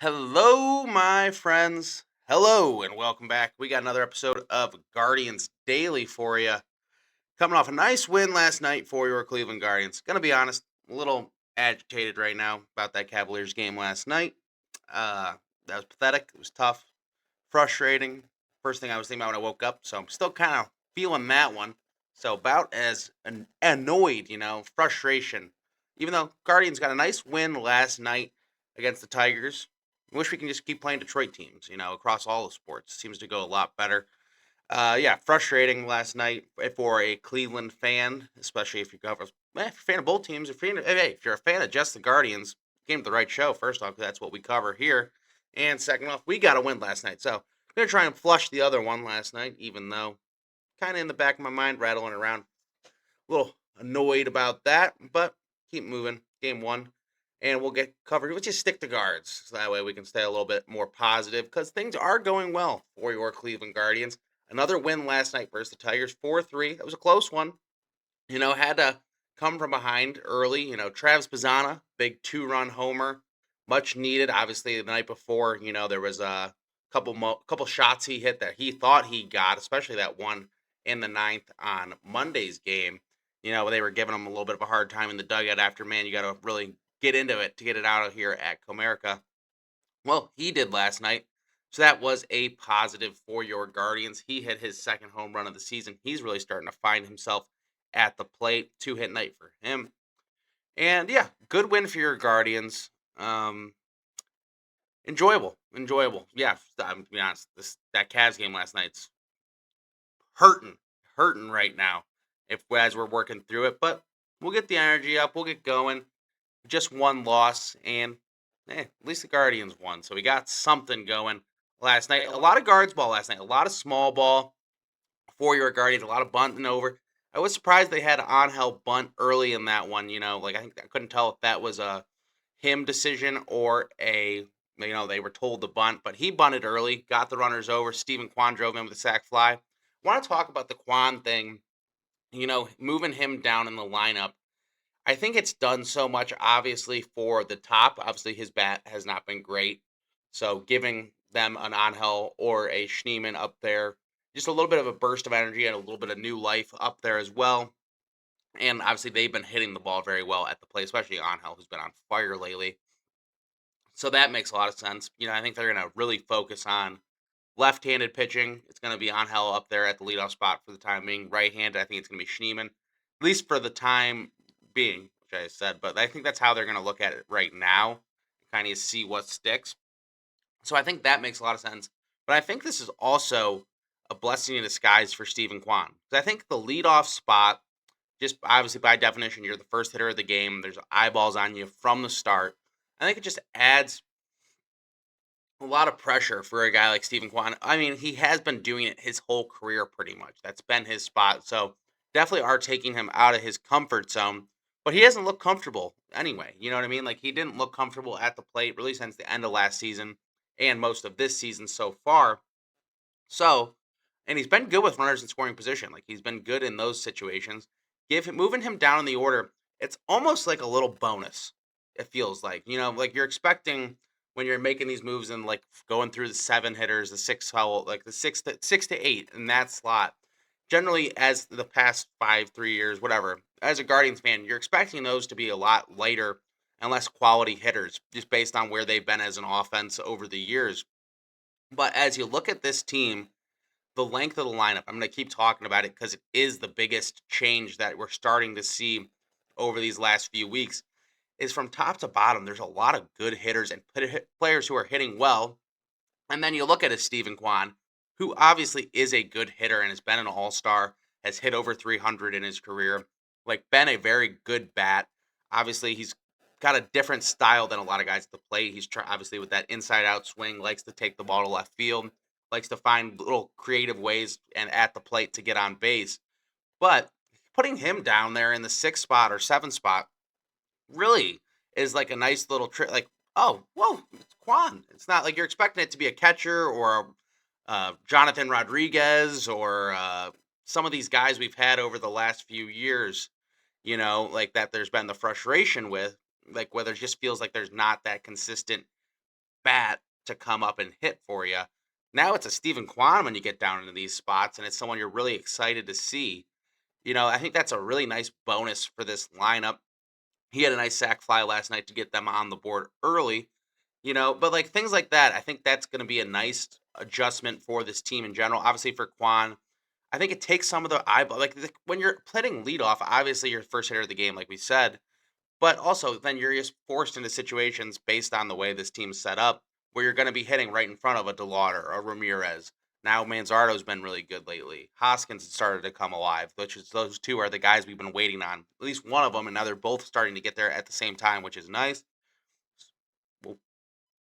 Hello, my friends. Hello, and welcome back. We got another episode of Guardians Daily for you. Coming off a nice win last night for your Cleveland Guardians. Gonna be honest, a little agitated right now about that Cavaliers game last night. Uh, that was pathetic. It was tough, frustrating. First thing I was thinking about when I woke up. So I'm still kind of feeling that one. So about as annoyed, frustration. Even though Guardians got a nice win last night against the Tigers, I wish we can just keep playing Detroit teams, across all the sports. Seems to go a lot better. Yeah, frustrating last night for a Cleveland fan, especially if if you're a fan of both teams. If you're a fan of just the Guardians, came to the right show. First off, 'cause that's what we cover here, and second off, we got a win last night. So I'm gonna try and flush the other one last night, even though kind of in the back of my mind, rattling around, a little annoyed about that, but keep moving. Game one, and we'll get covered. We'll just stick to guards, so that way we can stay a little bit more positive because things are going well for your Cleveland Guardians. Another win last night versus the Tigers, 4-3. That was a close one. Had to come from behind early. Travis Pizzana, big two-run homer, much needed. Obviously, the night before, there was a couple shots he hit that he thought he got, especially that one in the ninth on Monday's game. They were giving him a little bit of a hard time in the dugout after, man, you got to really get into it to get it out of here at Comerica. Well, he did last night. So that was a positive for your Guardians. He hit his second home run of the season. He's really starting to find himself at the plate. Two-hit night for him. And yeah, good win for your Guardians. Enjoyable. Enjoyable. Yeah, I'm to be honest. That Cavs game last night's hurting. Hurting right now. If as we're working through it. But we'll get the energy up. We'll get going. Just one loss, and at least the Guardians won. So we got something going last night. A lot of guards ball last night. A lot of small ball for your Guardians. A lot of bunting over. I was surprised they had Angel bunt early in that one. I think I couldn't tell if that was a him decision or they were told to bunt, but he bunted early, got the runners over. Stephen Kwan drove in with a sac fly. Want to talk about the Kwan thing? Moving him down in the lineup, I think it's done so much, obviously, for the top. Obviously, his bat has not been great. So giving them an Angel or a Schneemann up there, just a little bit of a burst of energy and a little bit of new life up there as well. And obviously, they've been hitting the ball very well at the plate, especially Angel, who's been on fire lately. So that makes a lot of sense. I think they're going to really focus on left-handed pitching. It's going to be Angel up there at the leadoff spot for the time being. Right-handed, I think it's going to be Schneemann, at least for the time being, which I said. But I think that's how they're going to look at it right now, kind of see what sticks. So I think that makes a lot of sense. But I think this is also a blessing in disguise for Stephen Kwan. 'Cause I think the leadoff spot, just obviously by definition, you're the first hitter of the game. There's eyeballs on you from the start. I think it just adds a lot of pressure for a guy like Stephen Kwan. I mean, he has been doing it his whole career pretty much. That's been his spot. So definitely are taking him out of his comfort zone. But he doesn't look comfortable anyway. You know what I mean? Like he didn't look comfortable at the plate really since the end of last season and most of this season so far. So, and he's been good with runners in scoring position. Like he's been good in those situations. Moving him down in the order, it's almost like a little bonus. It feels like like you're expecting when you're making these moves and like going through the seven hitters, the six foul, like the six to eight in that slot. Generally, as the past 3 years, whatever, as a Guardians fan, you're expecting those to be a lot lighter and less quality hitters, just based on where they've been as an offense over the years. But as you look at this team, the length of the lineup, I'm going to keep talking about it because it is the biggest change that we're starting to see over these last few weeks. Is from top to bottom, there's a lot of good hitters and players who are hitting well. And then you look at a Stephen Kwan, who obviously is a good hitter and has been an all-star, has hit over 300 in his career, like been a very good bat. Obviously, he's got a different style than a lot of guys at the plate. Obviously with that inside-out swing, likes to take the ball to left field, likes to find little creative ways and at the plate to get on base. But putting him down there in the sixth spot or seventh spot really is like a nice little trick. Like, oh, whoa, it's Quan. It's not like you're expecting it to be a catcher or Jonathan Rodriguez or some of these guys we've had over the last few years. Like that. There's been the frustration with like where there just feels like there's not that consistent bat to come up and hit for you. Now it's a Stephen Kwan when you get down into these spots, and it's someone you're really excited to see. I think that's a really nice bonus for this lineup. He had a nice sack fly last night to get them on the board early, but like things like that, I think that's going to be a nice adjustment for this team in general. Obviously, for Kwan, I think it takes some of the eyeball. When you're playing leadoff, obviously you're first hitter of the game, like we said, but also then you're just forced into situations based on the way this team's set up where you're going to be hitting right in front of a DeLauder or Ramirez. Now Manzardo's been really good lately. Hoskins has started to come alive, which is those two are the guys we've been waiting on. At least one of them, and now they're both starting to get there at the same time, which is nice.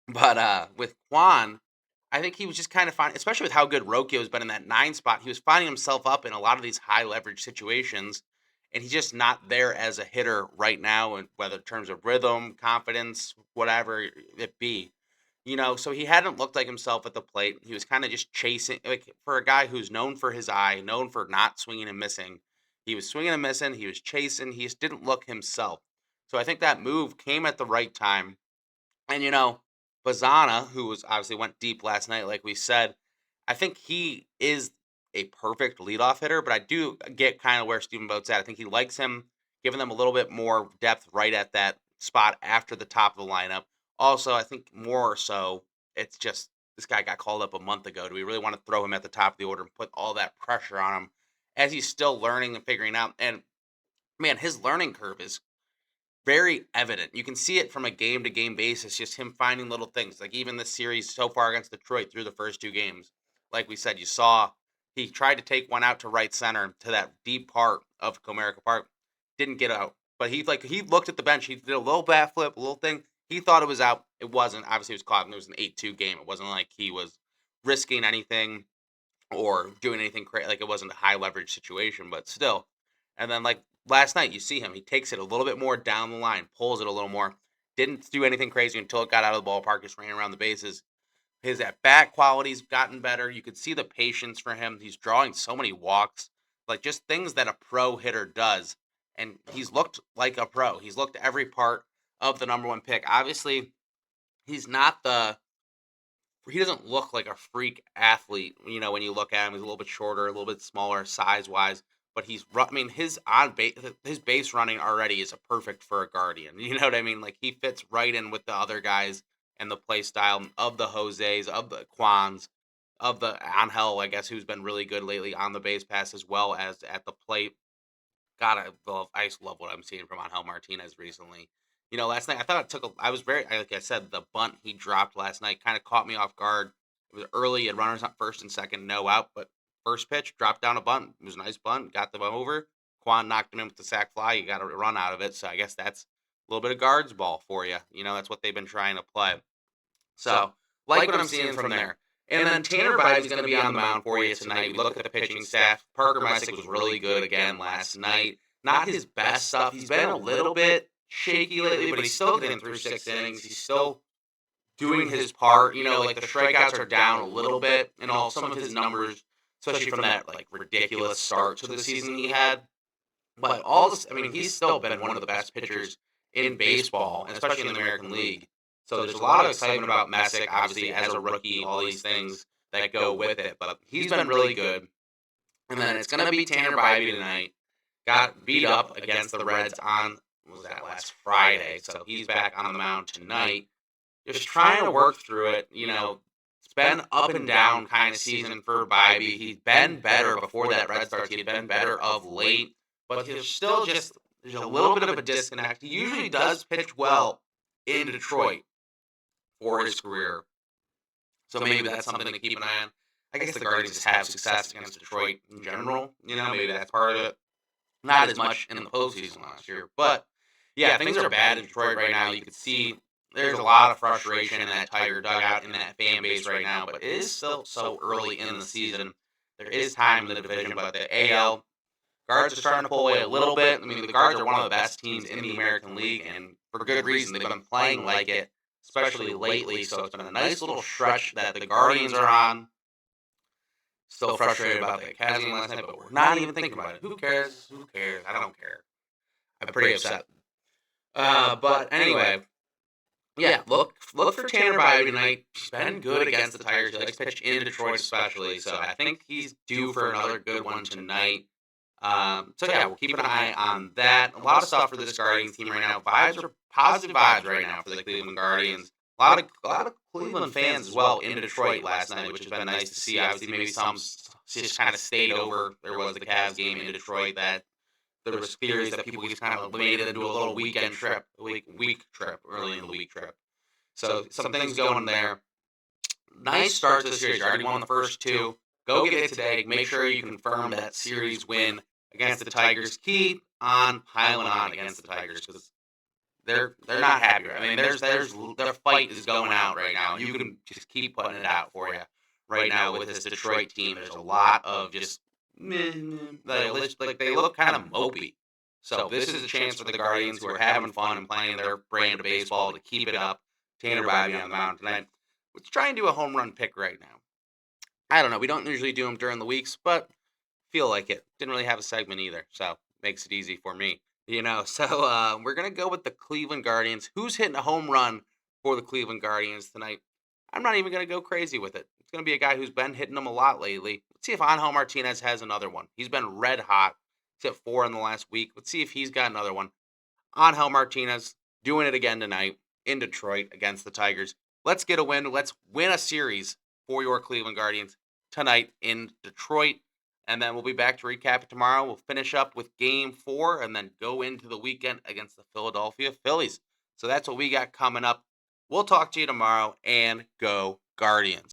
But with Kwan, I think he was just kind of fine, especially with how good Rocchio's been in that 9 spot. He was finding himself up in a lot of these high leverage situations, and he's just not there as a hitter right now, and whether in terms of rhythm, confidence, whatever it be. So he hadn't looked like himself at the plate. He was kind of just chasing, like for a guy who's known for his eye, known for not swinging and missing. He was swinging and missing. He was chasing. He just didn't look himself. So I think that move came at the right time. And Bazana, who was obviously went deep last night, like we said, I think he is a perfect leadoff hitter, but I do get kind of where Stephen Boat's at. I think he likes him, giving them a little bit more depth right at that spot after the top of the lineup. Also, I think more so, it's just this guy got called up a month ago. Do we really want to throw him at the top of the order and put all that pressure on him as he's still learning and figuring out? And man, his learning curve is very evident. You can see it from a game to game basis, just him finding little things. Like even this series so far against Detroit through the first 2 games. Like we said, you saw he tried to take one out to right center to that deep part of Comerica Park. Didn't get out. But he looked at the bench, he did a little bat flip, a little thing. He thought it was out. It wasn't. Obviously it was caught and it was an 8-2 game. It wasn't like he was risking anything or doing anything crazy. Like it wasn't a high leverage situation, but still. And then like last night, you see him. He takes it a little bit more down the line, pulls it a little more. Didn't do anything crazy until it got out of the ballpark. Just ran around the bases. His at bat quality's gotten better. You could see the patience for him. He's drawing so many walks, like just things that a pro hitter does. And he's looked like a pro. He's looked every part of the number 1 pick. Obviously, he's not the he doesn't look like a freak athlete. When you look at him, he's a little bit shorter, a little bit smaller size wise. But I mean, his base running already is a perfect for a guardian. You know what I mean? Like he fits right in with the other guys and the play style of the Jose's, of the Quans, of the Angel, I guess, who's been really good lately on the base pass as well as at the plate. God, I just love what I'm seeing from Angel Martinez recently. Last night I thought I was like I said, the bunt he dropped last night kind of caught me off guard. It was early, had runners on first and second, no out, but first pitch dropped down a bunt. It was a nice bunt, got them over. Quan knocked him in with the sac fly. You got a run out of it, so I guess that's a little bit of guards ball for you. That's what they've been trying to play. So like what I'm seeing from there. And then Tanner Bybee is going to be on the mound for you tonight. We look at the pitching staff. Parker Messick was really good again last night. Not his best stuff. He's been a little bit shaky lately, but he's still getting through 6 innings. He's still doing his part. Like the strikeouts are down a little bit and all some of his numbers, especially from that like ridiculous start to the season he had. But all this, I mean, he's still been one of the best pitchers in baseball, and especially in the American League. So there's a lot of excitement about Messick, obviously, as a rookie, all these things that go with it. But he's been really good. And then it's going to be Tanner Bybee tonight. Got beat up against the Reds on, what was that, last Friday. So he's back on the mound tonight. Just trying to work through it. It's been up and down kind of season for Bybee. He's been better before that Red starts. He had been better of late. But there's still just, there's a little bit of a disconnect. He usually does pitch well in Detroit for his career. So maybe that's something to keep an eye on. I guess the Guardians just have success against Detroit in general. Maybe that's part of it. Not as much in the postseason last year. But, yeah, things are bad in Detroit right now. You can see there's a lot of frustration in that Tiger dugout, in that fan base right now. But it is still so early in the season. There is time in the division, but the AL Guards are starting to pull away a little bit. I mean, the Guards are one of the best teams in the American League, and for good reason. They've been playing like it, especially lately. So it's been a nice little stretch that the Guardians are on. Still frustrated about the Cavs game last night, but we're not even thinking about it. Who cares? Who cares? I don't care. I'm pretty upset. But anyway, Yeah, look for Tanner Bybee tonight. He's been good against the Tigers. He likes to pitch in Detroit, especially. So I think he's due for another good one tonight. So yeah, we'll keep an eye on that. A lot of stuff for this Guardians team right now. Vibes are positive vibes right now for the Cleveland Guardians. A lot of Cleveland fans as well in Detroit last night, which has been nice to see. Obviously, maybe some just kind of stayed over. There was the Cavs game in Detroit that there was theories that people just kind of made it into a little weekend trip, week trip, early in the week trip. So some things going there. Nice start to the series. You already won the first two. Go get it today. Make sure you confirm that series win against the Tigers. Keep on piling on against the Tigers because they're not happy. I mean, there's their fight is going out right now. You can just keep putting it out for you right now with this Detroit team. There's a lot of just they look kind of mopey. So this is a chance for the Guardians who are having fun and playing their brand of baseball to keep it up. Tanner Bybee on the mound tonight. Let's try and do a home run pick right now. I don't know. We don't usually do them during the weeks, but feel like it. Didn't really have a segment either, so makes it easy for me. So we're gonna go with the Cleveland Guardians. Who's hitting a home run for the Cleveland Guardians tonight? I'm not even gonna go crazy with it. It's gonna be a guy who's been hitting them a lot lately. Let's see if Angel Martinez has another one. He's been red hot. He's hit 4 in the last week. Let's see if he's got another one. Angel Martinez doing it again tonight in Detroit against the Tigers. Let's get a win. Let's win a series for your Cleveland Guardians tonight in Detroit. And then we'll be back to recap it tomorrow. We'll finish up with game 4 and then go into the weekend against the Philadelphia Phillies. So that's what we got coming up. We'll talk to you tomorrow and go Guardians.